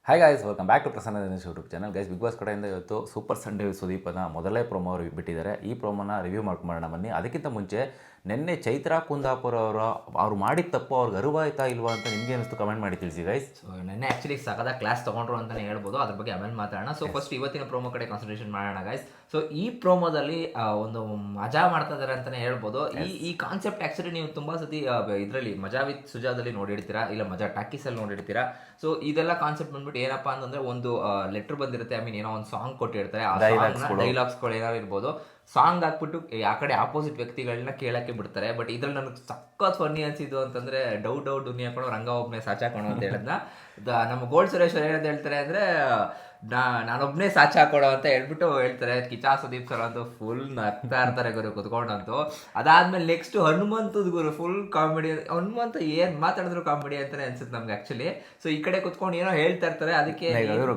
Hi guys, welcome back to Prasanna Dinesh YouTube channel. Guys, Bigg Boss ಕಡೆಯಿಂದ ಇವತ್ತು super Sunday ಸುದೀಪನ ಮೊದಲೇ promo ಅವರು ಬಿಟ್ಟಿದ್ದಾರೆ. ಈ ಪ್ರೋಮೋನ ರಿವ್ಯೂ ಮಾಡ್ಕೊಳ್ಳೋಣ ಬನ್ನಿ. ಅದಕ್ಕಿಂತ ಮುಂಚೆ ನಿನ್ನೆ ಚೈತ್ರಾ ಕುಂದಾಪುರ ಅವ್ರು ಮಾಡಿದ ತಪ್ಪು ಅವ್ರಿಗೆ ಅರಿವಾಯ್ತಾ ಇಲ್ವಾ ಅಂತ ನಿಮಗೆ ಅನಿಸ್ತು ಕಮೆಂಟ್ ಮಾಡಿ ತಿಳಿಸಿ ಗೈಸ್. ಸೊ ನೆನ್ನೆ ಆ್ಯಕ್ಚುಲಿ ಸಕದ ಕ್ಲಾಸ್ ತೊಗೊಂಡ್ರು ಅಂತಲೇ ಹೇಳ್ಬೋದು. ಅದ್ರ ಬಗ್ಗೆ ಆಮೇಲೆ ಮಾತಾಡೋಣ. ಸೊ ಫಸ್ಟ್ ಇವತ್ತಿನ ಪ್ರೋಮೋ ಕಡೆ ಕಾನ್ಸಂಟ್ರೇಷನ್ ಮಾಡೋಣ ಗೈಸ್. ಸೊ ಈ ಪ್ರೋಮೋದಲ್ಲಿ ಒಂದು ಮಜಾ ಮಾಡ್ತಾ ಇದ್ದಾರೆ ಅಂತಲೇ ಹೇಳ್ಬೋದು. ಈ ಕಾನ್ಸೆಪ್ಟ್ ಆ್ಯಕ್ಚುಲಿ ನೀವು ತುಂಬ ಸತಿ ಇದರಲ್ಲಿ ಮಜಾ ವಿತ್ ಸುಜಾದಲ್ಲಿ ನೋಡಿರ್ತೀರಾ, ಇಲ್ಲ ಮಜಾ ಟಾಕೀಸಲ್ಲಿ ನೋಡಿರ್ತೀರಾ. ಸೊ ಇದೆಲ್ಲ ಕಾನ್ಸೆಪ್ಟ್ ಬಂದ್ಬಿಟ್ಟು ಏನಪ್ಪಾ ಅಂತಂದ್ರೆ ಒಂದು ಲೆಟರ್ ಬಂದಿರುತ್ತೆ, ಏನೋ ಒಂದು ಸಾಂಗ್ ಕೊಟ್ಟಿರ್ತಾರೆ, ಆ ಡೈಲಾಗ್ಸ್ಗಳು ಏನಾದ್ರು ಇರ್ಬೋದು. ಸಾಂಗ್ ಹಾಕ್ಬಿಟ್ಟು ಆ ಕಡೆ ಆಪೋಸಿಟ್ ವ್ಯಕ್ತಿಗಳನ್ನ ಕೇಳಕ್ಕೆ ಬಿಡ್ತಾರೆ. ಬಟ್ ಇದ್ರಲ್ಲಿ ನನಗೆ ಸಖತ್ ಫನ್ನಿ ಅನ್ಸಿದ್ದು ಅಂತಂದ್ರೆ ಡೌಟ್ ದುನಿಯಾ ಹಾಕೊಂಡು ರಂಗ ಒಬ್ಬನೇ ಸಾಚಾಕೋಣ ಅಂತ ಹೇಳಿದ್ನ ನಮ್ಮ ಗೋಲ್ಡ್ ಸುರೇಶ್ ಏನಂತ ಹೇಳ್ತಾರೆ ಅಂದ್ರೆ ನಾನೊಬ್ಬನೇ ಸಾಚ ಹಾಕೊಡೋ ಅಂತ ಹೇಳ್ಬಿಟ್ಟು ಹೇಳ್ತಾರೆ. ಕಿಚಾ ಸುದೀಪ್ ಸರ್ ಅಂತೂ ಫುಲ್ ನಗ್ತಾ ಇರ್ತಾರೆ ಗುರು ಕುತ್ಕೊಂಡಂತೂ. ಅದಾದ್ಮೇಲೆ ನೆಕ್ಸ್ಟ್ ಹನುಮಂತದ್ ಗುರು ಫುಲ್ ಕಾಮಿಡಿ. ಹನುಮಂತ ಏನ್ ಮಾತಾಡಿದ್ರು ಕಾಮಿಡಿ ಅಂತಾನೆ ಅನ್ಸುತ್ತೆ ನಮ್ಗೆ ಆಕ್ಚುಲಿ. ಸೊ ಈ ಕಡೆ ಕುತ್ಕೊಂಡು ಏನೋ ಹೇಳ್ತಾ ಇರ್ತಾರೆ. ಅದಕ್ಕೆ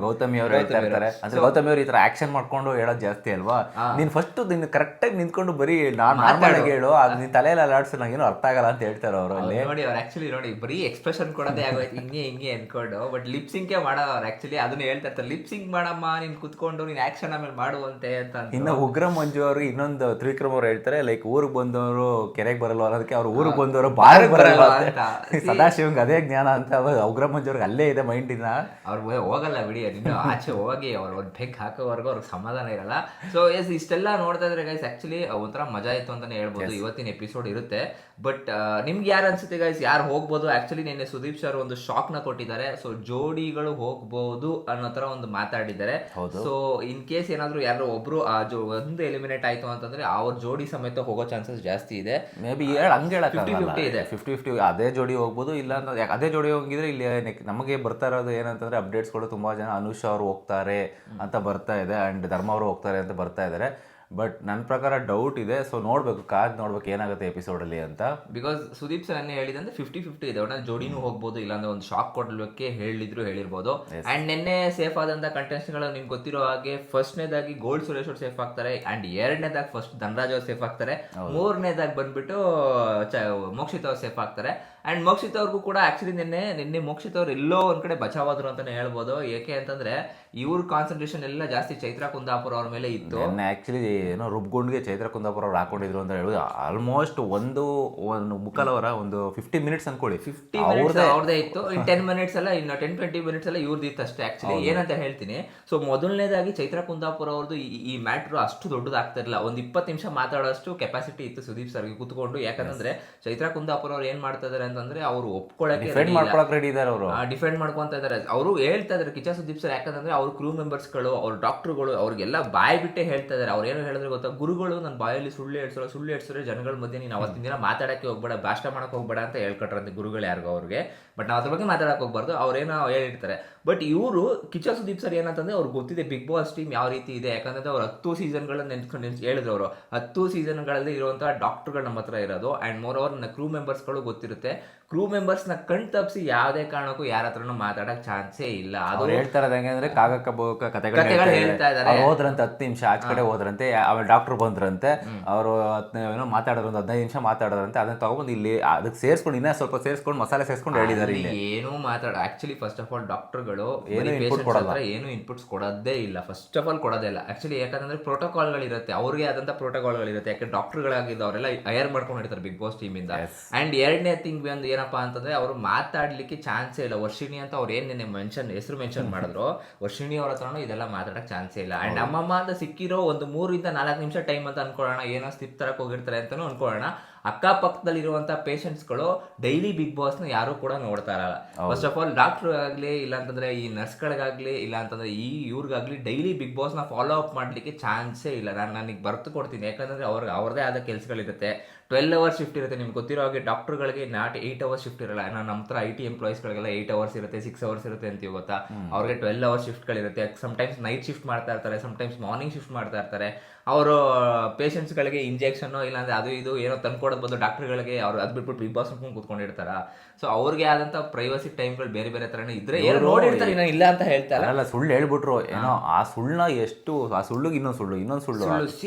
ಗೌತಮಿ ಅವರು ಹೇಳ್ತಾ ಇರ್ತಾರೆ ಅಂದ್ರೆ ಗೌತಮಿ ಅವರು ಈ ತರ ಆಕ್ಷನ್ ಮಾಡ್ಕೊಂಡು ಹೇಳೋದು ಜಾಸ್ತಿ ಅಲ್ವಾ. ನೀನ್ ಫಸ್ಟ್ ಕರೆಕ್ಟ್ ಆಗಿ ನಿಂತ್ಕೊಂಡು ಬರೀ ನಾರ್ಮಲ್ ಹೇಳು, ನಿನ್ ತಲೆಯಲ್ಲಿ ಅಲ್ಲಾಡ್ಸು, ನಂಗೇನು ಅರ್ಥ ಆಗಲ್ಲ ಅಂತ ಹೇಳ್ತಾರೆ ಅವರು. ಅಲ್ಲಿ ನೋಡಿ ಅವ್ರು ಆಕ್ಚುಲಿ ನೋಡಿ ಬರೀ ಎಕ್ಸ್ಪ್ರೆಷನ್ ಕೊಡೋದೇ ಆಗೋಯ್ತು ಹಿಂಗೆ ಅನ್ಕೊಂಡು. ಬಟ್ ಲಿಪ್ಸಿಂಗೇ ಮಾಡೋದು ಅವ್ರು ಆಕ್ಚುಲಿ ಅದನ್ನ ಹೇಳ್ತಾ ಇರ್ತಾರೆ. ಲಿಪ್ಸಿಂಗ್ ಮಾಡಮ್ಮ, ನೀನ್ ಕುತ್ಕೊಂಡು ನೀನ್ ಆಕ್ಷನ್ ಆಮೇಲೆ ಮಾಡುವಂತೆ ಅಂತ. ಇನ್ನು ಉಗ್ರ ಮಂಜು ಅವರು ಇನ್ನೊಂದು ತ್ರಿವಿಕ್ರಮ್ ಅವ್ರು ಹೇಳ್ತಾರೆ, ಲೈಕ್ ಊರಿಗೆ ಬಂದವರು ಕೆರೆಗೆ ಬರಲ್ಲ ಅನ್ನೋದಕ್ಕೆ ಅವ್ರು ಊರಿಗೆ ಬಂದವರು ಬಾರಿಗೆ ಬರಲ್ಲ ಅಂತ. ಸದಾಶಿವಂಗ್ ಅದೇ ಜ್ಞಾನ ಅಂತ ಉಗ್ರ ಮಂಜು ಅವ್ರಿಗೆ ಅಲ್ಲೇ ಇದೆ ಮೈಂಡ್. ಇನ್ನ ಅವ್ರು ಹೋಗಲ್ಲ ಬಿಡಿ, ನಿನ್ನ ಆಚೆ ಹೋಗಿ ಅವ್ರು ಒಂದು ಬೆಕ್ ಹಾಕೋವರೆಗೂ ಅವ್ರಿಗೆ ಸಮಾಧಾನ ಇರಲ್ಲ. ಸೊ ಎಸ್ ಇಷ್ಟೆಲ್ಲ ನೋಡ್ತಾ ಇದ್ರೆ ಗೈಸ್ ಆಕ್ಚುಲಿ ಒಂಥರ ಮಜಾ ಇತ್ತು ಅಂತಾನೆ ಹೇಳ್ಬೋದು. ಇವತ್ತಿನ ಎಪಿಸೋಡ್ ಇರುತ್ತೆ. ಬಟ್ ನಿಮ್ಗೆ ಯಾರು ಅನ್ಸುತ್ತೆ ಗೈಸ್, ಯಾರು ಹೋಗ್ಬೋದು? ಆಕ್ಚುಲಿ ನಿನ್ನೆ ಸುದೀಪ್ ಸರ್ ಒಂದು ಶಾಕ್ ನ ಕೊಟ್ಟಿದ್ದಾರೆ. ಸೊ ಜೋಡಿಗಳು ಹೋಗ್ಬೋದು ಅನ್ನೋ ತರ ಒಂದು ಮಾತಾಡಿದ್ದಾರೆ. ಸೊ ಇನ್ ಕೇಸ್ ಏನಾದ್ರು ಯಾರು ಒಬ್ರು ಒಂದು ಎಲಿಮಿನೇಟ್ ಆಯ್ತು ಅಂತಂದ್ರೆ ಅವ್ರ ಜೋಡಿ ಸಮೇತ ಹೋಗೋ ಚಾನ್ಸಸ್ ಜಾಸ್ತಿ ಇದೆ. ಮೇ ಬಿ ಹಂಗೆ 50-50 ಇದೆ. 50-50 ಅದೇ ಜೋಡಿ ಹೋಗ್ಬೋದು. ಇಲ್ಲ ಅಂದ್ರೆ ಅದೇ ಜೋಡಿ ಹೋಗಿದ್ರೆ ಇಲ್ಲಿ ನಮಗೆ ಬರ್ತಾ ಇರೋದು ಏನಂತಂದ್ರೆ ಅಪ್ಡೇಟ್ಸ್ಗಳು ತುಂಬಾ ಜನ ಅನುಷ್ ಅವರು ಹೋಗ್ತಾರೆ ಅಂತ ಬರ್ತಾ ಇದೆ, ಅಂಡ್ ಧರ್ಮ ಅವರು ಹೋಗ್ತಾರೆ ಅಂತ ಬರ್ತಾ ಇದ್ದಾರೆ. ಬಟ್ ನನ್ನ ಪ್ರಕಾರ ಡೌಟ್ ಇದೆ. ಸೊ ನೋಡ್ಬೇಕು, ಕಾದ್ ನೋಡ್ಬೇಕು ಏನಾಗುತ್ತೆ ಎಪಿಸೋಡಲ್ಲಿ ಅಂತ. ಬಿಕಾಸ್ ಸುದೀಪ್ ಸರ್ ಅನ್ನೇ ಹೇಳಿದಂದ್ರೆ 50-50 ಇದೆ. ಒಟ್ನಲ್ಲಿ ಜೋಡಿನೂ ಹೋಗ್ಬೋದು, ಇಲ್ಲಾಂದ್ರೆ ಒಂದು ಶಾಕ್ ಕೊಡ್ಲಿಕ್ಕೆ ಹೇಳಿರ್ಬೋದು. ಅಂಡ್ ನಿನ್ನೆ ಸೇಫ್ ಆದಂತ ಕಂಟೆಸ್ಟ್ಗಳು ನಿಮ್ಗೆ ಗೊತ್ತಿರೋ ಹಾಗೆ ಫಸ್ಟ್ನೇದಾಗಿ ಗೋಲ್ಡ್ ಸುರೇಶ್ ಅವ್ರು ಸೇಫ್ ಆಗ್ತಾರೆ. ಅಂಡ್ ಎರಡನೇದಾಗಿ ಫಸ್ಟ್ ಧನರಾಜ್ ಅವ್ರು ಸೇಫ್ ಆಗ್ತಾರೆ. ಮೂರನೇದಾಗಿ ಬಂದ್ಬಿಟ್ಟು ಮೋಕ್ಷಿತ್ ಅವ್ರು ಸೇಫ್ ಆಗ್ತಾರೆ. ಅಂಡ್ ಮೋಕ್ಷಿತ್ ಅವ್ರಿಗೂ ಕೂಡ ಆಕ್ಚುಲಿ ನಿನ್ನೆ ಮೋಕ್ಷಿತ್ ಅವ್ರು ಎಲ್ಲೋ ಒಂದ್ ಕಡೆ ಬಚಾವಾದ್ರು ಅಂತಾನೆ ಹೇಳ್ಬೋದು. ಏಕೆ ಅಂತಂದ್ರೆ ಇವ್ರ ಕಾನ್ಸಂಟ್ರೇಷನ್ ಎಲ್ಲ ಜಾಸ್ತಿ ಚೈತ್ರಾ ಕುಂದಾಪುರ ಅವ್ರ ಮೇಲೆ ಇತ್ತು. ಆಕ್ಚುಲಿ ಏನೋ ರುಬ್ಗುಂಡ್ಗೆ ಚೈತ್ರಾ ಕುಂದಾಪುರ ಅವ್ರು ಹಾಕೊಂಡಿದ್ರು ಅಂತ ಹೇಳುದು. ಆಲ್ಮೋಸ್ಟ್ ಒಂದು ಮುಕ್ಕಲವರ ಒಂದು 50 ಮಿನಿಟ್ಸ್ ಅನ್ಕೊಳ್ಳಿ, 50 ಮಿನಿಟ್ಸ್ ಅವ್ರದೇ ಇತ್ತು. 10 ಮಿನಿಟ್ಸ್ ಎಲ್ಲ ಇನ್ನು 10-20 ಮಿನಿಟ್ಸ್ ಎಲ್ಲ ಇವ್ರದ್ದು ಇತ್ತು ಅಷ್ಟೇ ಆಕ್ಚುಲಿ. ಏನಂತ ಹೇಳ್ತೀನಿ, ಸೊ ಮೊದಲನೇದಾಗಿ ಚೈತ್ರಾ ಕುಂದಾಪುರ ಅವ್ರದ್ದು ಈ ಮ್ಯಾಟ್ರು ಅಷ್ಟು ದೊಡ್ಡದಾಗ್ತಾ ಇರಲಿಲ್ಲ. ಒಂದು 20 ನಿಮಿಷ ಮಾತಾಡೋಷ್ಟು ಕೆಪಾಸಿಟಿ ಇತ್ತು ಸುದೀಪ್ ಸರ್ಗೆ ಕೂತ್ಕೊಂಡು. ಯಾಕಂದ್ರೆ ಚೈತ್ರಾ ಕುಂದಾಪುರ ಅವ್ರು ಏನ್ ಮಾಡ್ತಾ ಇದಾರೆ ಅಂತಂದ್ರೆ ಅವ್ರು ಒಪ್ಕೊಳ್ಳಕ್ಕೆ ರೆಡಿ ಇದ್ದಾರೆ, ಅವರು ಡಿಫೆಂಡ್ ಮಾಡ್ಕೊಂತ ಇದಾರೆ. ಅವರು ಹೇಳ್ತಾ ಇದಾರೆ ಕಿಚ್ಚ ಸುದೀಪ್ ಸರ್. ಯಾಕಂದ್ರೆ ಅವ್ರ ಕ್ರೂ ಮೆಂಬರ್ಸ್ಗಳು, ಅವ್ರ ಡಾಕ್ಟರ್ಗಳು ಅವ್ರಿಗೆಲ್ಲ ಬಾಯ್ ಬಿಟ್ಟೆ ಹೇಳ್ತಾ ಇದಾರೆ. ಅವ್ರು ಏನು ಹೇಳಿದ್ರೆ ಗೊತ್ತಾ, ಗುರುಗಳು ನನ್ನ ಬಾಯಲ್ಲಿ ಸುಳ್ಳು ಹೇಳ್ಸೋರೆ ಜನಗಳ ಮಧ್ಯೆ ನೀನು ಅವತ್ತಿನ ದಿನ ಮಾತಾಡಕ್ಕೆ ಹೋಗ್ಬೇಡ, ಭಾಷಣ ಮಾಡಕ್ ಹೋಗ್ಬೇಡ ಅಂತ ಹೇಳ್ಕೊಟ್ರಂತೆ ಗುರುಗಳು ಯಾರಿಗೋ ಅವ್ರಿಗೆ. ಬಟ್ ನಾವು ಅದ್ರ ಬಗ್ಗೆ ಮಾತಾಡಕ್ ಹೋಗ್ಬಾರ್ದು, ಅವ್ರೇನೋ ಹೇಳಿರ್ತಾರೆ. ಬಟ್ ಇವರು ಕಿಚ್ಚ ಸುದೀಪ್ ಸರ್ ಏನಂತಂದ್ರೆ ಅವ್ರಿಗೆ ಗೊತ್ತಿದೆ ಬಿಗ್ ಬಾಸ್ ಟೀಮ್ ಯಾವ ರೀತಿ ಇದೆ. ಯಾಕಂದ್ರೆ ಅವ್ರು 10 ಸೀಸನ್ಗಳನ್ನ ನೆನ್ಸ್ಕೊಂಡು ಹೇಳಿದ್ರು. ಅವರು 10 ಸೀಸನ್ಗಳಲ್ಲಿ ಇರುವಂತಹ ಡಾಕ್ಟರ್ಗಳು ನಮ್ಮ ಹತ್ರ ಇರೋದು. ಅಂಡ್ ಮೋರ್ ಓವರ್ ನನ್ನ ಕ್ರೂ ಮೆಂಬರ್ಸ್ಗಳು ಗೊತ್ತಿರುತ್ತೆ. ಕ್ರೂ ಮೆಂಬರ್ಸ್ನ ಕಣ್ ತಪ್ಪಿಸಿ ಯಾವುದೇ ಕಾರಣಕ್ಕೂ ಯಾರ ಹತ್ರನೂ ಮಾತಾಡಕ್ ಚಾನ್ಸೇ ಇಲ್ಲ. ಅದು ಹೇಳ್ತಾರೆ ಹೆಂಗಂದ್ರೆ ಕಾಗಕ್ಕ ಕತೆಗಳು ಹೇಳ್ತಾ ಇದ್ದಾರೆ. ಹೋದ್ರಂತೆ 10 ನಿಮಿಷ ಆಚ ಕಡೆ ಹೋದ್ರಂತೆ, ಆಮೇಲೆ ಡಾಕ್ಟರ್ ಬಂದ್ರಂತೆ, ಅವರು ಏನೋ ಮಾತಾಡೋದು 15 ನಿಮಿಷ ಮಾತಾಡೋದಂತೆ. ಅದನ್ನ ತಗೊಂಡು ಇಲ್ಲಿ ಅದಕ್ಕೆ ಸೇರಿಸ್ಕೊಂಡು ಇನ್ನೂ ಸ್ವಲ್ಪ ಸೇರಿಸ್ಕೊಂಡು ಮಸಾಲೆ ಸೇರಿಸ್ಕೊಂಡು ಹೇಳಿದ್ದಾರೆ. ಏನು ಮಾತಾಡ ಆಕ್ಚುಲಿ ಫಸ್ಟ್ ಆಫ್ ಆಲ್ ಡಾಕ್ಟರ್ಗಳು ಏನು ಇನ್ಪುಟ್ಸ್ ಕೊಡೋದೇ ಇಲ್ಲ. ಫಸ್ಟ್ ಆಫ್ ಆಲ್ ಕೊಡೋದೇ ಇಲ್ಲ ಆಕ್ಚುಲಿ. ಯಾಕಂದ್ರೆ ಪ್ರೋಟೋಕಾಲ್ಗಳಿರುತ್ತೆ, ಅವ್ರಿಗೆ ಆದಂತ ಪ್ರೋಟೋಕಾಲ್ಗಳಿರುತ್ತೆ. ಯಾಕಂದ್ರೆ ಡಾಕ್ಟರ್ಗಳಾಗಿದ್ದು ಅವರೆಲ್ಲ ಹೈಯರ್ ಮಾಡ್ಕೊಂಡಿರ್ತಾರೆ ಬಿಗ್ ಬಾಸ್ ಟೀಮ್ ಇಂದ. ಅಂಡ್ ಎರಡನೇ ಥಿಂಗ್ ಒಂದು ಏನಪ್ಪಾ ಅಂತಂದ್ರೆ ಅವರು ಮಾತಾಡ್ಲಿಕ್ಕೆ ಚಾನ್ಸೇ ಇಲ್ಲ. ವರ್ಷಿಣಿ ಅಂತ ಅವ್ರು ಏನ್ ಹೆಸರು ಮೆನ್ಷನ್ ಮಾಡಿದ್ರು, ವರ್ಷಿಣಿ ಅವ್ರ ಹತ್ರನೂ ಇದೆಲ್ಲ ಮಾತಾಡಕ್ ಚಾನ್ಸೇ ಇಲ್ಲ. ಅಂಡ್ ಅಮ್ಮಮ್ಮ ಅಂತ ಸಿಕ್ಕಿರೋ ಒಂದು 3-4 ನಿಮಿಷ ಟೈಮ್ ಅಂತ ಅನ್ಕೊಳ್ಳೋಣ, ಏನೋ ಸ್ಲಿಪ್ ತರಕ್ ಹೋಗಿರ್ತಾರೆ ಅಂತಾನು ಅನ್ಕೊಳ್ಳೋಣ. ಅಕ್ಕಪಕ್ಕದಲ್ಲಿರುವಂತಹ ಪೇಷಂಟ್ಸ್ಗಳು ಡೈಲಿ ಬಿಗ್ ಬಾಸ್ ನ ಯಾರು ಕೂಡ ನೋಡ್ತಾ ಇರಲ್ಲ. ಫಸ್ಟ್ ಆಫ್ ಆಲ್ ಡಾಕ್ಟರ್ ಆಗ್ಲಿ, ಇಲ್ಲ ಅಂತಂದ್ರೆ ಈ ನರ್ಸ್ಗಳಿಗಾಗ್ಲಿ, ಇಲ್ಲ ಅಂತಂದ್ರೆ ಇವ್ರಿಗಾಗ್ಲಿ ಡೈಲಿ ಬಿಗ್ ಬಾಸ್ ನ ಫಾಲೋ ಅಪ್ ಮಾಡ್ಲಿಕ್ಕೆ ಚಾನ್ಸೇ ಇಲ್ಲ. ನನಗೆ ಬರ್ತು ಕೊಡ್ತೀನಿ. ಯಾಕಂದ್ರೆ ಅವ್ರದೇ ಆದ ಕೆಲಸಗಳಿರುತ್ತೆ. 12 ಅವರ್ಸ್ ಶಿಫ್ಟ್ ಇರುತ್ತೆ. ನಿಮ್ಗೆ ಗೊತ್ತಿರೋ ಹಾಗೆ ಡಾಕ್ಟರ್ಗಳಿಗೆ 8 ಅವರ್ಸ್ ಶಿಫ್ಟ್ ಇರಲ್ಲ. ನಮ್ಮ ಹತ್ರ IT ಎಂಪ್ಲಾಯೀಸ್ಗಳಿಗೆಲ್ಲ 8 ಅವರ್ಸ್ ಇರುತ್ತೆ, 6 ಅವರ್ಸ್ ಇರುತ್ತೆ ಅಂತೀವಿ ಗೊತ್ತಾ. ಅವ್ರಿಗೆ 12 ಅವರ್ಸ್ ಶಿಫ್ಟ್ಗಳಿರುತ್ತೆ. ಸಮ್ಟೈಮ್ಸ್ ನೈಟ್ ಶಿಫ್ಟ್ ಮಾಡ್ತಾ ಇರ್ತಾರೆ, ಸಮ್ಟೈಮ್ಸ್ ಮಾರ್ನಿಂಗ್ ಶಿಫ್ಟ್ ಮಾಡ್ತಾ ಇರ್ತಾರೆ. ಅವರು ಪೇಷಂಟ್ಸ್ಗಳಿಗೆ ಇಂಜೆಕ್ಷನ್ ಇಲ್ಲಾಂದ್ರೆ ಅದು ಇದು ಏನೋ ತಂದ್ಕೊಡೋದು ಕೊಡೋದ್ ಬದಲು ಡಾಕ್ಟರ್ಗಳಿಗೆ ಅವ್ರು ಅದ್ ಬಿಟ್ಬಿಟ್ಟು ಬಿಗ್ ಬಾಸ್ ನೋಡ್ಕೊಂಡು ಕೂತ್ಕೊಂಡಿರ್ತಾರ. ಸೊ ಅವ್ರಿಗೆ ಆದಂತ ಪ್ರೈವಸಿ ಟೈಮ್ಗಳು ಬೇರೆ ಬೇರೆ ತರನೇ ಇದ್ರೆ ಏನೋ ನೋಡಿರ್ತಾರೆ, ನಾನು ಇಲ್ಲ ಅಂತ ಹೇಳ್ತಾ ಅಲ್ಲ, ಸುಳ್ಳು ಹೇಳ್ಬಿಟ್ರು ಏನೋ, ಆ ಸುಳ್ಳನ್ನ ಎಷ್ಟು, ಆ ಸುಳ್ಳಿಗೆ ಇನ್ನೊಂದು ಸುಳ್ಳು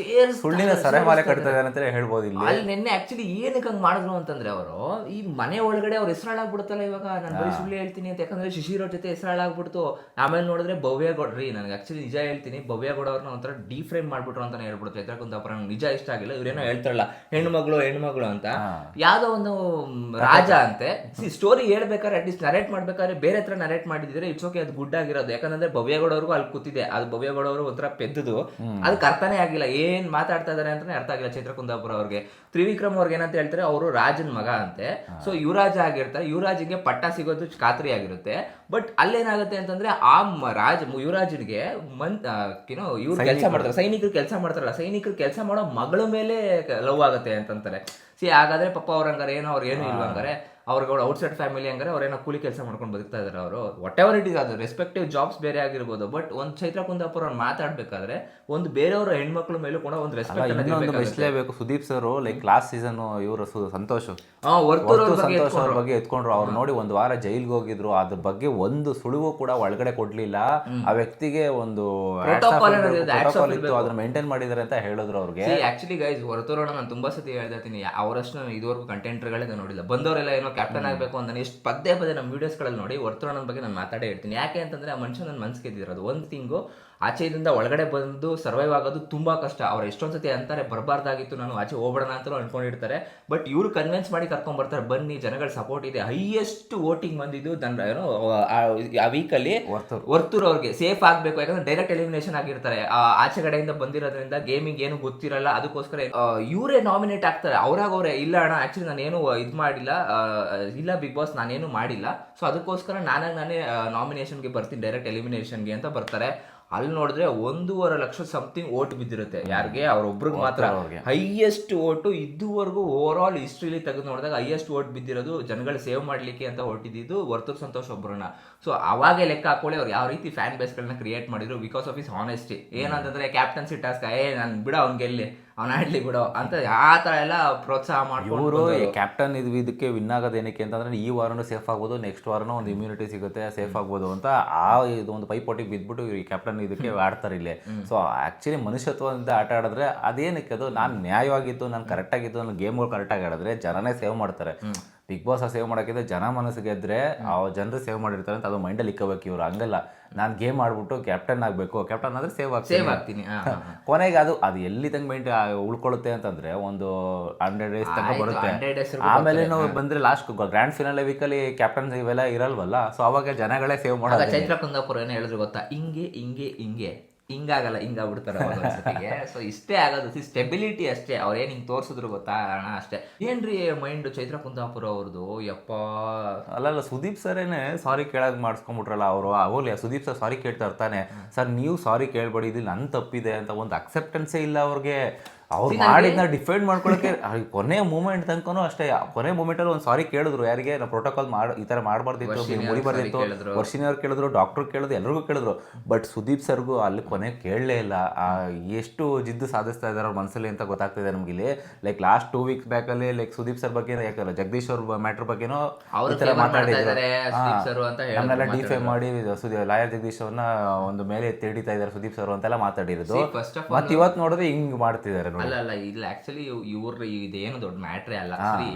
ಸುಳ್ಳಿನ ಸರೆಮಾಲೆ ಕಟ್ತಾ ಇದಾರೆ ಅಂತ ಹೇಳ್ಬೋದು ಇಲ್ಲಿ. ಅಲ್ಲಿ ನಿನ್ನೆ ಆಕ್ಚುಲಿ ಏನಕ್ಕೆ ಹಂಗ್ ಮಾಡಿದ್ರು ಅಂತಂದ್ರೆ, ಅವರು ಈ ಮನೆ ಒಳಗಡೆ ಅವ್ರ ಹೆಸರಾಗ್ಬಿಡುತ್ತಲ್ಲ ಇವಾಗ, ನಾನು ಬರೀ ಸುಳ್ಳು ಹೇಳ್ತೀನಿ ಅಂತ, ಯಾಕಂದ್ರೆ ಶಿಶಿರ್ ಅವ್ರ ಜೊತೆ ಹೆಸರಾಗ್ಬಿಡ್ತು. ಆಮೇಲೆ ನೋಡಿದ್ರೆ ಭವ್ಯಗೌಡ್ರಿ, ನನಗೆ ಆಕ್ಚುಲಿ ನಿಜ ಹೇಳ್ತೀನಿ, ಭವ್ಯಗೌಡ ಅವ್ರನ್ನ ಒಂಥರ ಡಿಫ್ರೇಮ್ ಮಾಡ್ಬಿಟ್ರು ಅಂತಾನೆ ಹೇಳ್ಬಿಡ್ತು ಚೈತ್ರ ಕುಂದಾಪುರ. ನಂಗೆ ನಿಜ ಇಷ್ಟ ಆಗಿಲ್ಲ, ಇವ್ರೇನೋ ಹೇಳ್ತಾರಲ್ಲ ಹೆಣ್ಮಗಳು ಅಂತ, ಯಾವ್ದೋ ಒಂದು ರಾಜ ಅಂತೆ. ಸ್ಟೋರಿ ಹೇಳ್ಬೇಕಾದ್ರೆ ಅಟ್ಲೀಸ್ಟ್ ನರೇಟ್ ಮಾಡ್ಬೇಕಾದ್ರೆ ಬೇರೆ ಹತ್ರ ನರೇಟ್ ಮಾಡಿದ್ರೆ ಇಟ್ಸ್ ಓಕೆ, ಅದು ಗುಡ್ ಆಗಿರೋದು. ಯಾಕಂದ್ರೆ ಭವ್ಯಗೌಡ ಅವ್ರಿಗೂ ಅಲ್ಲಿ ಕೂತಿದೆ, ಅದು ಭವ್ಯಗೌಡ ಅವರು ಒಂಥರ ಪೆದ್ದದು, ಅದಕ್ಕೆ ಅರ್ಥನೇ ಆಗಿಲ್ಲ, ಏನ್ ಮಾತಾಡ್ತಾ ಇದಾರೆ ಅಂತಾನೆ ಅರ್ಥ ಆಗಿಲ್ಲ ಚೈತ್ರ ಕುಂದಾಪುರ ಅವ್ರಿಗೆ. ತ್ರಿವಿಕ್ರಮ್ ಅವ್ರಿಗೆ ಏನಂತ ಹೇಳ್ತಾರೆ, ಅವರು ರಾಜನ್ ಮಗ ಅಂತೆ, ಸೊ ಯುವರಾಜ ಆಗಿರ್ತಾರೆ, ಯುವರಾಜಿಗೆ ಪಟ್ಟ ಸಿಗೋದು ಖಾತ್ರಿ ಆಗಿರುತ್ತೆ. ಬಟ್ ಅಲ್ಲೇನಾಗುತ್ತೆ ಅಂತಂದ್ರೆ ಆ ಯುವರಾಜನ್ಗೆ ಇವ್ರು ಕೆಲಸ ಮಾಡ್ತಾರೆ, ಸೈನಿಕರು ಕೆಲಸ ಮಾಡ್ತಾರಲ್ಲ, ಸೈನಿಕರು ಕೆಲಸ ಮಾಡೋ ಮಗಳ ಮೇಲೆ ಲವ್ ಆಗುತ್ತೆ ಅಂತಂತಾರೆ. ಹಾಗಾದ್ರೆ ಪಾಪ ಅವ್ರಂಗಾರೆ ಏನೋ ಅವ್ರು ಏನು ಇಲ್ವಂಗಾರೆ, ಅವ್ರಿಗೆ ಔಟ್ಸೈಡ್ ಫ್ಯಾಮಿಲಿ ಹಂಗಾರೆ ಅವ್ರೇನೋ ಕೂಲಿ ಕೆಲಸ ಮಾಡ್ಕೊಂಡು ಬದುಕ್ತಾ ಇದಾರೆ ಅವರು. ವಾಟ್ ಎವರ್ ಇಟ್ ಇಸ್, ಅದು ರೆಸ್ಪೆಕ್ಟಿವ್ ಜಾಬ್ಸ್ ಬೇರೆ ಆಗಿರ್ಬೋದು. ಬಟ್ ಒಂದು ಚೈತ್ರ ಕುಂದಾಪುರ ಅವ್ರು ಮಾತಾಡ್ಬೇಕಾದ್ರೆ ಒಂದು ಬೇರೆಯವ್ರ ಹೆಣ್ಮಕ್ಳ ಮೇಲೂ ಕೂಡ ಒಂದು ರೆಸ್ಪೆಕ್ಟ್ ಮೆಚ್ಚಲೇಬೇಕು. Sudeep sir like last season ಇವರು ಸಂತೋಷ್ ಅವ್ರ ಬಗ್ಗೆ ಎತ್ಕೊಂಡ್ರು. ಅವ್ರು ನೋಡಿ ಒಂದು ವಾರ ಜೈಲ್ಗೆ ಹೋಗಿದ್ರು, ಅದ್ರ ಬಗ್ಗೆ ಒಂದು ಸುಳಿವು ಕೂಡ ಒಳಗಡೆ ಕೊಡ್ಲಿಲ್ಲ. ಆ ವ್ಯಕ್ತಿಗೆ ಒಂದು ಇತ್ತು, ಅದನ್ನ ಮೇಂಟೈನ್ ಮಾಡಿದಾರೆ ಅಂತ ಹೇಳಿದ್ರು ಅವ್ರಿಗೆ. ಆಕ್ಚುಲಿ ಗೈಸ್, ಹೊರತೂರೋಣ ನಾನು ತುಂಬಾ ಸತಿ ಹೇಳ್ತೀನಿ, ಅವರಷ್ಟು ನಾನು ಇದುವರೆಗೂ ಕಂಟೆಂಟರ್ಗಳೇ ನೋಡಿಲ್ಲ. ಬಂದವರೆಲ್ಲ ಏನೋ ಕ್ಯಾಪ್ಟನ್ ಆಗಬೇಕು ಅಂತ ಎಷ್ಟು ಪದೇ ನಮ್ಮ ವಿಡಿಯೋಸ್ಗಳಲ್ಲಿ ನೋಡಿ ಹೊರತುರೋಣ ಬಗ್ಗೆ ನಾನು ಮಾತಾಡೇ ಇರ್ತೀನಿ. ಯಾಕೆ ಅಂತಂದ್ರೆ ಆ ಮನುಷ್ಯ ನನ್ನ ಮನ್ಸಿಗೆ ಇದ್ದಿರೋದು ಒಂದು ತಿಂಗು ಆಚೆಯಿಂದ ಒಳಗಡೆ ಬಂದು ಸರ್ವೈವ್ ಆಗೋದು ತುಂಬಾ ಕಷ್ಟ. ಅವ್ರು ಎಷ್ಟೊಂದು ಸತಿ ಅಂತಾರೆ ಬರಬಾರ್ದಾಗಿತ್ತು, ನಾನು ಆಚೆ ಹೋಗ್ಬಿಡೋಣ ಅಂತ ಅನ್ಕೊಂಡಿರ್ತಾರೆ. ಬಟ್ ಇವ್ರು ಕನ್ವಿನ್ಸ್ ಮಾಡಿ ಕರ್ಕೊಂಡ್ ಬರ್ತಾರೆ, ಬನ್ನಿ ಜನಗಳ ಸಪೋರ್ಟ್ ಇದೆ. ಹೈಯೆಸ್ಟ್ ವೋಟಿಂಗ್ ಬಂದಿದ್ದು ಏನೋ ಆ ವೀಕಲ್ಲಿ ವರ್ತೂರ್ ಅವ್ರಿಗೆ ಸೇಫ್ ಆಗ್ಬೇಕು, ಯಾಕಂದ್ರೆ ಡೈರೆಕ್ಟ್ ಎಲಿಮಿನೇಷನ್ ಆಗಿರ್ತಾರೆ. ಆಚೆ ಕಡೆಯಿಂದ ಬಂದಿರೋದ್ರಿಂದ ಗೇಮಿಂಗ್ ಏನು ಗೊತ್ತಿರಲ್ಲ, ಅದಕ್ಕೋಸ್ಕರ ಇವರೇ ನಾಮಿನೇಟ್ ಆಗ್ತಾರೆ. ಅವ್ರಾಗವ್ರೆ ಇಲ್ಲ ಅಣ್ಣ ಆಕ್ಚುಲಿ ನಾನೇನು ಇದು ಮಾಡಿಲ್ಲ, ಇಲ್ಲ ಬಿಗ್ ಬಾಸ್ ನಾನೇನು ಮಾಡಿಲ್ಲ, ಸೊ ಅದಕ್ಕೋಸ್ಕರ ನಾನೇ ನಾಮಿನೇಷನ್ಗೆ ಬರ್ತೀನಿ ಡೈರೆಕ್ಟ್ ಎಲಿಮಿನೇಷನ್ಗೆ ಅಂತ ಬರ್ತಾರೆ. ಅಲ್ಲಿ ನೋಡಿದ್ರೆ 1.5 ಲಕ್ಷ ಸಮಥಿಂಗ್ ಓಟ್ ಬಿದ್ದಿರುತ್ತೆ. ಯಾರಿಗೆ? ಅವ್ರೊಬ್ರಿಗೆ ಮಾತ್ರ ಹೈಯೆಸ್ಟ್ ಓಟು ಇದುವರೆಗೂ ಓವರ್ ಆಲ್ ಹಿಸ್ಟ್ರಿಲಿ ತೆಗೆದು ನೋಡಿದಾಗ ಹೈಯೆಸ್ಟ್ ಓಟ್ ಬಿದ್ದಿರೋದು ಜನಗಳು ಸೇವ್ ಮಾಡ್ಲಿಕ್ಕೆ ಅಂತ ಹೊರಟಿದ್ದು ವರ್ತೂರ್ ಸಂತೋಷ್ ಒಬ್ಬರನ್ನ. ಸೊ ಅವಾಗೇ ಲೆಕ್ಕ ಹಾಕೊಳ್ಳಿ ಅವ್ರು ಯಾವ ರೀತಿ ಫ್ಯಾನ್ ಬೇಸ್ಗಳನ್ನ ಕ್ರಿಯೇಟ್ ಮಾಡಿದ್ರು, ಬಿಕಾಸ್ ಆಫ್ ಇಸ್ ಹಾನೆಸ್ಟಿ. ಏನಂತಂದ್ರೆ ಕ್ಯಾಪ್ಟನ್ಸಿ ಟಾಸ್ಕ್, ನಾನು ಬಿಡ ಅವ್ನ್ ಗೆಲ್ಲಿ, ಅವ್ನ ಆಡ್ಲಿ ಬಿಡೋ ಅಂತ ಆ ತರ ಎಲ್ಲ ಪ್ರೋತ್ಸಾಹ ಮಾಡ್ಕೊಂಡು ಕ್ಯಾಪ್ಟನ್ ಇದಕ್ಕೆ ವಿನ್ ಆಗೋದು ಏನಕ್ಕೆ ಅಂತಂದ್ರೆ ಈ ವಾರನೂ ಸೇಫ್ ಆಗ್ಬೋದು, ನೆಕ್ಸ್ಟ್ ವಾರನೂ ಒಂದು ಇಮ್ಯುನಿಟಿ ಸಿಗುತ್ತೆ, ಸೇಫ್ ಆಗ್ಬೋದು ಅಂತ ಇದು ಒಂದು ಪೈಪೋಟಿಗೆ ಬಿದ್ಬಿಟ್ಟು ಈ ಕ್ಯಾಪ್ಟನ್ ಇದಕ್ಕೆ ಆಡ್ತಾರೆ ಇಲ್ಲಿ. ಸೊ ಆಕ್ಚುಲಿ ಮನುಷ್ಯತ್ವದಿಂದ ಆಟ ಆಡಿದ್ರೆ ಅದೇನಕ್ಕೆ, ಅದು ನಾನು ನ್ಯಾಯವಾಗಿತ್ತು, ನಾನು ಕರೆಕ್ಟ್ ಆಗಿತ್ತು, ನನ್ನ ಗೇಮ್ಗಳು ಕರೆಕ್ಟಾಗಿ ಆಡಿದ್ರೆ ಜನನೇ ಸೇವ್ ಮಾಡ್ತಾರೆ. ಬಿಗ್ ಬಾಸ್ ಸೇವ್ ಮಾಡೋಕ್ಕಿಂತ ಜನ ಮನಸ್ಸಿಗೆ ಗೆದ್ರೆ ಆ ಜನರು ಸೇವ್ ಮಾಡಿರ್ತಾರೆ ಅಂತ ಅದು ಮೈಂಡಲ್ಲಿ ಇಕ್ಕಬೇಕು. ಇವ್ರು ಹಂಗಲ್ಲ, ನಾನು ಗೇಮ್ ಆಡ್ಬಿಟ್ಟು ಕ್ಯಾಪ್ಟನ್ ಆಗಬೇಕು, ಕ್ಯಾಪ್ಟನ್ ಆದರೆ ಸೇವ್ ಆಗ್ತೀನಿ ಕೊನೆಗೆ ಅದು ಎಲ್ಲಿ ತನಕ ಉಳ್ಕೊಳ್ಳುತ್ತೆ ಅಂತಂದ್ರೆ ಒಂದು 100 ಡೇಸ್ ತನಕ ಬರುತ್ತೆ. ಆಮೇಲೆ ನಾವು ಬಂದ್ರೆ ಲಾಸ್ಟ್ ಗ್ರ್ಯಾಂಡ್ ಫಿನಾಲೆ ವೀಕಲ್ಲಿ ಕ್ಯಾಪ್ಟನ್ ಇವೆಲ್ಲ ಇರಲ್ವಲ್ಲ, ಸೊ ಅವಾಗ ಜನಗಳೇ ಸೇವ್ ಮಾಡೋದು. ಚೈತ್ರ ಕುಂದಾಪುರ ಏನು ಹೇಳಿದ್ರು ಗೊತ್ತಾ, ಹಿಂಗಾಗಲ್ಲ, ಹಿಂಗಾಗ್ಬಿಡ್ತಾರೆ ಒಂದ್ಸತಿಗೆ. ಸೊ ಇಷ್ಟೇ ಆಗೋದು, ಸ್ಟೆಬಿಲಿಟಿ ಅಷ್ಟೇ. ಅವ್ರೇನು ಹಿಂಗೆ ತೋರಿಸಿದ್ರು ಗೊತ್ತಾ ಅಣ್ಣ ಅಷ್ಟೇ. ಏನ್ರಿ ಮೈಂಡ್ ಚೈತ್ರ ಕುಂದಾಪುರ ಅವ್ರದ್ದು, ಯಪ್ಪ. ಅಲ್ಲ ಸುದೀಪ್ ಸರೇನೆ ಸಾರಿ ಕೇಳಾಗ ಮಾಡಿಸ್ಕೊಂಡ್ಬಿಟ್ರಲ್ಲ ಅವರು. ಹೋಗ್ಲಿ, ಸುದೀಪ್ ಸರ್ ಸಾರಿ ಕೇಳ್ತಾ ಇರ್ತಾನೆ, ಸರ್ ನೀವು ಸಾರಿ ಕೇಳ್ಬೇಡಿ, ಇದು ನನ್ನ ತಪ್ಪಿದೆ ಅಂತ ಒಂದು ಅಕ್ಸೆಪ್ಟೆನ್ಸೇ ಇಲ್ಲ ಅವ್ರಿಗೆ. ಅವ್ರು ಮಾಡಿದ್ನ ಡಿಫೆಂಡ್ ಮಾಡ್ಕೊಳಕ್ಕೆ ಕೊನೆ ಮೂಮೆಂಟ್ ತನಕನೂ ಅಷ್ಟೇ. ಕೊನೆ ಮೂಮೆಂಟಲ್ಲಿ ಒಂದು ಸಾರಿ ಕೇಳಿದ್ರು, ಯಾರಿಗೆ ನಾವು ಪ್ರೋಟೋಕಾಲ್ ಈ ಥರ ಮಾಡಬಾರ್ದಿತ್ತು, ಮುಡಿಬಾರ್ದಿತ್ತು, ವರ್ಷಿನಿ ಅವ್ರು ಕೇಳಿದ್ರು, ಡಾಕ್ಟರ್ ಕೇಳಿದ್ರು, ಎಲ್ರಿಗೂ ಕೇಳಿದ್ರು. ಬಟ್ ಸುದೀಪ್ ಸರ್ಗೂ ಅಲ್ಲಿ ಕೊನೆ ಕೇಳಲೇ ಇಲ್ಲ. ಎಷ್ಟು ಜಿದ್ದು ಸಾಧಿಸ್ತಾ ಇದ್ದಾರೆ ಅವ್ರ ಮನಸ್ಸಲ್ಲಿ ಅಂತ ಗೊತ್ತಾಗ್ತಿದೆ ನಮ್ಗೆ ಇಲ್ಲಿ. ಲೈಕ್ ಲಾಸ್ಟ್ 2 ವೀಕ್ಸ್ ಬ್ಯಾಕಲ್ಲಿ ಲೈಕ್ ಸುದೀಪ್ ಸರ್ ಬಗ್ಗೆ, ಯಾಕಂದ್ರೆ ಜಗದೀಶ್ ಅವ್ರ ಮ್ಯಾಟ್ರ್ ಬಗ್ಗೆನೂ ಈ ಥರ ಮಾತಾಡಿದ್ರು, ನಮ್ಮನ್ನೆಲ್ಲ ಡಿಫೈ ಮಾಡಿ ಲಾಯರ್ ಜಗದೀಶ್ ಅವ್ರನ್ನ ಒಂದು ಮೇಲೆ ಎತ್ತಿ ಹಿಡಿತಾ ಇದ್ದಾರೆ ಸುದೀಪ್ ಸರ್ ಅಂತೆಲ್ಲ ಮಾತಾಡಿರೋದು. ಮತ್ತೆ ಇವತ್ತು ನೋಡಿದ್ರೆ ಹಿಂಗ್ ಮಾಡ್ತಿದ್ದಾರೆ. ಅಲ್ಲ ಇಲ್ಲ ಆಕ್ಚುಲಿ ಇವ್ರ ಇದೇನು ದೊಡ್ಡ ಮ್ಯಾಟ್ರೇ ಅಲ್ಲ. ಸರಿ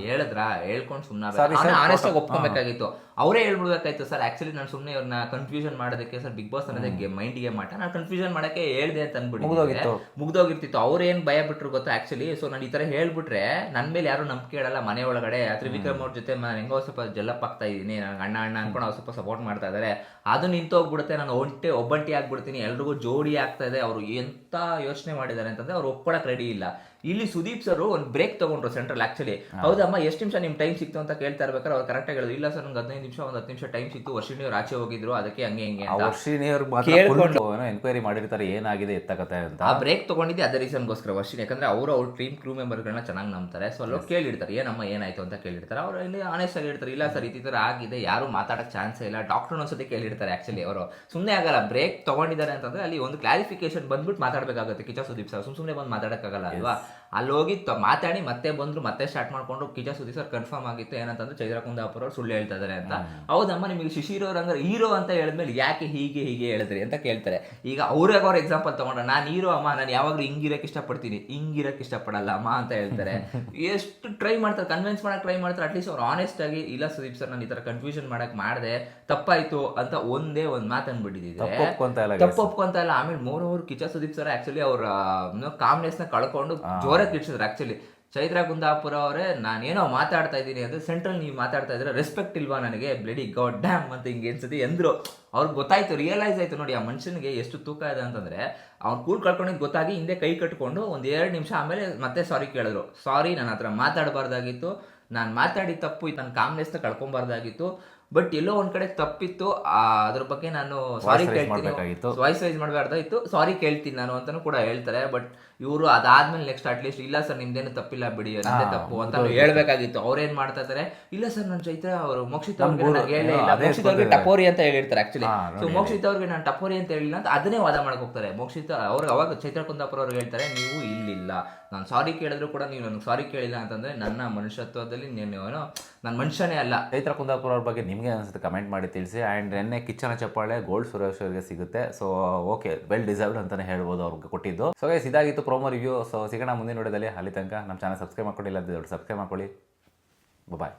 ಹೇಳ್ಕೊಂಡು ಸುಮ್ಮನೆ ಆನೆಸ್ಟ್ ಆಗಿ ಒಪ್ಕೊಬೇಕಾಗಿತ್ತು, ಅವರೇ ಹೇಳ್ಬಿಡ್ಬೇಕಾಯ್ತು. ಸರ್ ಆಕ್ಚುಲಿ ನಾನು ಸುಮ್ಮನೆ ಇವ್ರನ್ನ ಕನ್ಫ್ಯೂಷನ್ ಮಾಡೋದಕ್ಕೆ, ಸರ್ ಬಿಗ್ ಬಾಸ್ ಅನ್ನೋದಕ್ಕೆ ಮೈಂಡ್ ಗೇಮ್ ಆಟ, ನಾನು ಕನ್ಫ್ಯೂಷನ್ ಮಾಡಕ್ಕೆ ಹೇಳ್ದೆ ಅಂತ ಅಂದ್ಬಿಟ್ಟು ಮುಗ್ದೋಗಿರ್ತಿತ್ತು. ಅವ್ರೇನ್ ಭಯ ಬಿಟ್ರು ಗೊತ್ತಾ ಆಕ್ಚುಲಿ. ಸೊ ನಾನು ಈ ತರ ಹೇಳ್ಬಿಟ್ರೆ ನನ್ನ ಮೇಲೆ ಯಾರು ನಂಬಿಕೆ ಇಡಲ್ಲ ಮನೆ ಒಳಗಡೆ. ತ್ರಿವಿಕ್ರಮ್ ಅವ್ರ ಜೊತೆ ನಾನು ಹೆಂಗೋ ಸ್ವಲ್ಪ ಜಲ್ಲಪ್ ಆಗ್ತಾ ಇದೀನಿ, ನನಗೆ ಅಣ್ಣ ಅನ್ಕೊಂಡು ಅವ್ರು ಸ್ವಲ್ಪ ಸಪೋರ್ಟ್ ಮಾಡ್ತಾ ಇದಾರೆ, ಅದು ನಿಂತೋಗ್ಬಿಡುತ್ತೆ, ನಾನು ಒಬ್ಬಂಟಿ ಆಗ್ಬಿಡ್ತೀನಿ, ಎಲ್ರಿಗೂ ಜೋಡಿ ಆಗ್ತಾ ಇದೆ. ಅವ್ರು ಎಂತ ಯೋಚನೆ ಮಾಡಿದ್ದಾರೆ ಅಂತಂದ್ರೆ ಅವ್ರು ಒಪ್ಕೊಳಕ್ ರೆಡಿ ಇಲ್ಲ. ಇಲ್ಲಿ ಸುದೀಪ್ ಸರ್ ಒಂದು ಬ್ರೇಕ್ ತಗೊಂಡ್ರು ಸೆಂಟ್ರಲ್. ಆಕ್ಚುಲಿ ಹೌದಮ್ಮ ಎಷ್ಟು ನಿಮಿಷ ನಿಮ್ ಟೈಮ್ ಸಿಕ್ತು ಅಂತ ಕೇಳ್ತಾ ಇರ್ಬೇಕಾದ್ರೆ ಅವ್ರು ಕರೆಕ್ಟ್ ಆಗಿ ಹೇಳಿದ್ರು, ಇಲ್ಲ ಸರ್ ನಂಗೆ 15 ನಿಮಿಷ ಒಂದು 10 ನಿಮಿಷ ಟೈಮ್ ಸಿಕ್ತು, ವರ್ಷಿಣಿ ಅವ್ರು ಆಚೆ ಹೋಗಿದ್ರು, ಅದಕ್ಕೆ ಹಂಗೆ ವರ್ಷಿಣಿ ಅವ್ರು ಎನ್ಕ್ವೈರಿ ಮಾಡಿರ್ತಾರೆ ಏನಾಗಿದೆ ಎತ್ತಕತೆ ಅಂತ. ಆ ಬ್ರೇಕ್ ತಗೊಂಡಿದ್ದೆ ಅದೇ ರೀಸನ್ಗೋಸ್ಕರ ವರ್ಷಿಣಿ, ಯಾಕಂದ್ರೆ ಅವ್ರ ಟೀಮ್ ಕ್ರೂ ಮೆಂಬರ್ಗಳನ್ನ ಚೆನ್ನಾಗಿ ನಂಬ್ತಾರೆ. ಸೊ ಅಲ್ಲಿ ಕೇಳಿರ್ತಾರೆ ಏನಮ್ಮ ಏನಾಯ್ತು ಅಂತ ಕೇಳಿರ್ತಾರೆ. ಅವ್ರು ಇಲ್ಲಿ ಆನೆಸ್ಟ್ ಆಗಿ ಹೇಳ್ತಾರೆ, ಇಲ್ಲ ಸರ್ ಈ ತರ ಆಗಿದೆ, ಯಾರು ಮಾತಾಡಕ್ ಚಾನ್ಸೇ ಇಲ್ಲ. ಡಾಕ್ಟರ್ ಒಂದ್ಸತಿ ಕೇಳಿರ್ತಾರೆ. ಆಕ್ಚುಲಿ ಅವರು ಸುಮ್ಮನೆ ಆಗಲ್ಲ, ಬ್ರೇಕ್ ತಗೊಂಡಿದ್ದಾರೆ ಅಂತಂದ್ರೆ ಅಲ್ಲಿ ಒಂದು ಕ್ಲಾರಿಫಿಕೇಶನ್ ಬಂದ್ಬಿಟ್ಟು ಮಾತಾಡ್ಬೇಕಾಗುತ್ತೆ. ಕಿಚ್ಚ ಸುದೀಪ್ ಸರ್ ಸುಮ್ಮನೆ ಬಂದು ಮಾತಾಡಕ್ಕಾಗಲ್ಲ ಅಲ್ವಾ. ಅಲ್ಲಿ ಹೋಗಿ ಮಾತಾಡಿ ಮತ್ತೆ ಬಂದ್ರು, ಮತ್ತೆ ಸ್ಟಾರ್ಟ್ ಮಾಡ್ಕೊಂಡು ಕಿಚ್ಚ ಸುದೀಪ್ ಸರ್ ಕನ್ಫರ್ಮ್ ಆಗಿತ್ತು ಏನಂತಂದ್ರೆ ಚೈತ್ರ ಕುಂದಾಪುರ ಅವ್ರು ಸುಳ್ಳು ಹೇಳ್ತಾ ಇದಾರೆ ಅಂತ. ಹೌದಮ್ಮ, ನಿಮಗೆ ಶಿಶಿರ್ ಅವ್ರ ಹಂಗಾರೆ ಹೀರೋ ಅಂತ ಹೇಳಿದ್ಮೇಲೆ ಯಾಕೆ ಹೀಗೆ ಹೇಳಿದ್ರಿ ಅಂತ ಕೇಳ್ತಾರೆ. ಈಗ ಅವ್ರಾಗ ಅವ್ರ ಎಕ್ಸಾಂಪಲ್ ತಗೊಂಡ್ರೆ, ನಾನು ಹೀರೋ ಅಮ್ಮ, ನಾನು ಯಾವಾಗಲೂ ಹಿಂಗಿರಕ್ಕೆ ಇಷ್ಟಪಡ್ತೀನಿ, ಹಿಂಗಿರಕ್ಕೆ ಇಷ್ಟಪಡಲ್ಲ ಅಮ್ಮ ಅಂತ ಹೇಳ್ತಾರೆ. ಎಷ್ಟು ಟ್ರೈ ಮಾಡ್ತಾರೆ, ಕನ್ವಿನ್ಸ್ ಮಾಡಕ್ ಟ್ರೈ ಮಾಡ್ತಾರೆ. ಅಟ್ಲೀಸ್ಟ್ ಅವ್ರು ಆನೆಸ್ಟ್ ಆಗಿ, ಇಲ್ಲ ಸುದೀಪ್ ಸರ್ ನಾನು ಈ ತರ ಕನ್ಫ್ಯೂಷನ್ ಮಾಡಕ್ ಮಾಡಿದೆ, ತಪ್ಪಾಯ್ತು ಅಂತ ಒಂದೇ ಒಂದು ಮಾತು ಅಂದ್ಬಿಟ್ಟಿದ್ರೆ ತಪ್ಪು ಒಪ್ಕೊಂತ ಇಲ್ಲ. ಆಮೇಲೆ more Kichcha Sudeep sir actually ಅವ್ರ ಕಾಮ್ನೆಸ್ ನ ಕಳ್ಕೊಂಡು ಜೋರಾಗಿ ಕಿಡ್ಸಿದ್ರು. ಆಕ್ಚುಲಿ ಚೈತ್ರ ಕುಂದಾಪುರ ಅವರೇ, ನಾನೇನೋ ಮಾತಾಡ್ತಾ ಇದ್ದೀನಿ ಅಂದ್ರೆ ಸೆಂಟ್ರಲ್ ನೀವು ಮಾತಾಡ್ತಾ ಇದ್ರೆ ರೆಸ್ಪೆಕ್ಟ್ ಇಲ್ವಾ ನನಗೆ, ಬ್ಲಡಿ ಗಾಡ್ ಡ್ಯಾಮ್ ಅಂತ ಹಿಂಗೆ ಅನ್ಸುತ್ತೆ ಎಂದ್ರು. ಅವ್ರಿಗೆ ಗೊತ್ತಾಯ್ತು, ರಿಯಲೈಸ್ ಆಯ್ತು ನೋಡಿ ಆ ಮನುಷ್ಯನಿಗೆ ಎಷ್ಟು ತೂಕ ಇದೆ ಅಂತಂದ್ರೆ, ಅವ್ನು ಕೂಲ್ ಕಳ್ಕೊಂಡಿದ್ದು ಗೊತ್ತಾಗಿ ಹಿಂದೆ ಕೈ ಕಟ್ಕೊಂಡು ಒಂದು 2 ನಿಮಿಷ ಆಮೇಲೆ ಮತ್ತೆ ಸಾರಿ ಕೇಳಿದ್ರು. ಸಾರಿ, ನನ್ನ ಹತ್ರ ಮಾತಾಡಬಾರ್ದಾಗಿತ್ತು, ನಾನು ಮಾತಾಡಿ ತಪ್ಪು, ನನ್ನ ಕಾಮ್ನೆಸ್ನ ಕಳ್ಕೊಬಾರ್ದಾಗಿತ್ತು, ಬಟ್ ಎಲ್ಲೋ ಒಂದ್ ಕಡೆ ತಪ್ಪಿತ್ತು, ಅದ್ರ ಬಗ್ಗೆ ನಾನು ಸಾರಿ ಕೇಳ್ತೀನಿ, ವಾಯ್ಸ್ ರೈಸ್ ಮಾಡಬಾರ್ದಾಗಿತ್ತು, ಸಾರಿ ಕೇಳ್ತೀನಿ ನಾನು ಅಂತಾನು ಕೂಡ ಹೇಳ್ತಾರೆ. ಬಟ್ ಇವರು ಅದಾದ್ಮೇಲೆ ನೆಕ್ಸ್ಟ್ ಅಟ್ಲೀಸ್ಟ್ ಇಲ್ಲ ಸರ್ ನಿಮ್ದೇನು ತಪ್ಪಿಲ್ಲ ಬಿಡಿ, ನಂದೇ ತಪ್ಪು ಅಂತ ಹೇಳ್ಬೇಕಾಗಿತ್ತು. ಅವ್ರೇನ್ ಮಾಡ್ತಾ ಇದಾರೆ, ಇಲ್ಲ ಸರ್ ನನ್ನ ಚೈತ್ರ ಅವರು ಮೋಕ್ಷಿತ್ ಅವ್ರಿಗೆ ಮೋಕ್ಷಿತ್ ಅವ್ರಿಗೆ ಟಪೋರಿ ಅಂತ ಹೇಳಿರ್ತಾರೆ ಆಕ್ಚುಲಿ. ಸೊ ಮೋಕ್ಷಿತ್ ಅವ್ರಿಗೆ ನಾನು ಟಪೋರಿ ಅಂತ ಹೇಳಿಲ್ಲ ಅಂತ ಅದನ್ನೇ ವಾದ ಮಾಡಕ್ ಹೋಗ್ತಾರೆ. ಮೋಕ್ಷಿತ್ ಅವ್ರಿಗೆ ಅವಾಗ ಚೈತ್ರ ಕುಂದಾಪುರ ಅವ್ರಿಗೆ ಹೇಳ್ತಾರೆ, ನೀವು ಇಲ್ಲಿಲ್ಲ, ನಾನು ಸಾರಿ ಕೇಳಿದ್ರು ಕೂಡ ನೀವು ನನಗೆ ಸಾರಿ ಕೇಳಿಲ್ಲ ಅಂತಂದ್ರೆ ನನ್ನ ಮನುಷ್ಯತ್ವದಲ್ಲಿ ನಾನು ಮನುಷ್ಯನೇ ಅಲ್ಲ. ಚೈತ್ರ ಕುಂದಾಪುರ ಅವ್ರ ಬಗ್ಗೆ ನಿಮಗೆ ಅನಿಸುತ್ತೆ ಕಮೆಂಟ್ ಮಾಡಿ ತಿಳಿಸಿ. ಆ್ಯಂಡ್ ನೆನ್ನೆ ಕಿಚ್ಚನ ಚಪ್ಪಾಳೆ ಗೋಲ್ಡ್ ಸುರೇಶ್ ಅವರಿಗೆ ಸಿಗುತ್ತೆ. ಸೊ ಓಕೆ, ವೆಲ್ ಡಿಸರ್ವ್ಡ್ ಅಂತಲೇ ಹೇಳ್ಬೋದು ಅವ್ರಿಗೆ ಕೊಟ್ಟಿದ್ದು. ಸೊ ಗೈಸ್, ಇದಾಗಿತ್ತು ಪ್ರೋಮೋ ರಿವ್ಯೂ. ಸೊ ಸಿಗೋಣ ಮುಂದಿನ ವಿಡಿಯೋದಲ್ಲಿ. ಅಲ್ಲಿ ತನಕ ನಮ್ಮ ಚಾನಲ್ ಸಬ್ಸ್ಕ್ರೈಬ್ ಮಾಡ್ಕೊಂಡಿಲ್ಲ, ಸಬ್ಸ್ಕ್ರೈಬ್ ಮಾಡ್ಕೊಳ್ಳಿ. ಬಾಯ್.